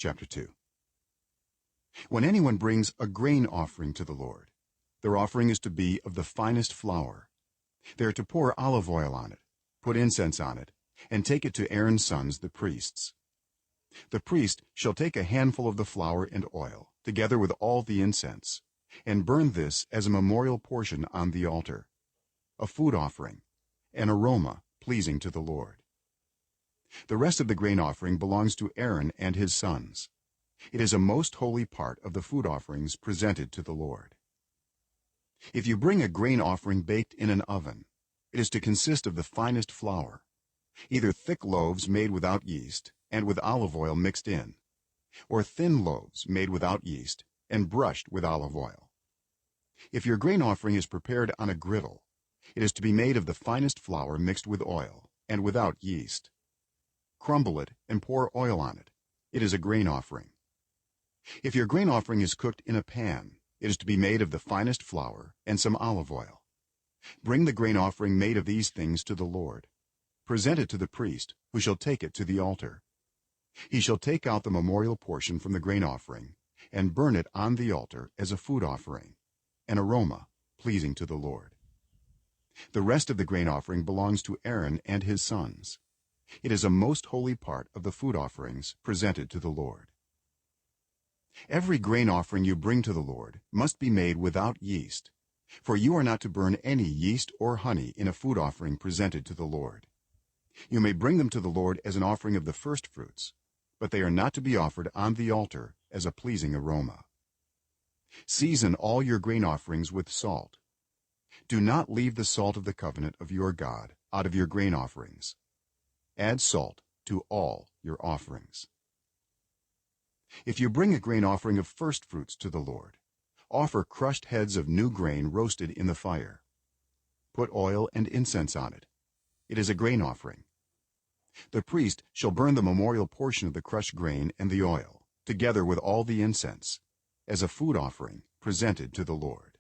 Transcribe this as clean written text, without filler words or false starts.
chapter 2. When anyone brings a grain offering to the Lord, their offering is to be of the finest flour. They are to pour olive oil on it, put incense on it, and take it to Aaron's sons the priests. The priest shall take a handful of the flour and oil together with all the incense and burn this as a memorial portion on the altar, a food offering, an aroma pleasing to the Lord. The rest of the grain offering belongs to Aaron and his sons. It is a most holy part of the food offerings presented to the Lord. If you bring a grain offering baked in an oven, it is to consist of the finest flour, either thick loaves made without yeast and with olive oil mixed in, or thin loaves made without yeast and brushed with olive oil. If your grain offering is prepared on a griddle, it is to be made of the finest flour mixed with oil and without yeast. Crumble it and pour oil on it. It is a grain offering. If your grain offering is cooked in a pan, it is to be made of the finest flour and some olive oil. Bring the grain offering made of these things to the Lord. Present it to the priest, who shall take it to the altar. He shall take out the memorial portion from the grain offering and burn it on the altar as a food offering, an aroma pleasing to the Lord. The rest of the grain offering belongs to Aaron and his sons. It is a most holy part of the food offerings presented to the Lord. Every grain offering you bring to the Lord must be made without yeast, for you are not to burn any yeast or honey in a food offering presented to the Lord. You may bring them to the Lord as an offering of the first fruits, but they are not to be offered on the altar as a pleasing aroma. Season all your grain offerings with salt. Do not leave the salt of the covenant of your God out of your grain offerings. Add salt to all your offerings. If you bring a grain offering of first fruits to the Lord, offer crushed heads of new grain roasted in the fire. Put oil and incense on it. It is a grain offering. The priest shall burn the memorial portion of the crushed grain and the oil, together with all the incense, as a food offering presented to the Lord.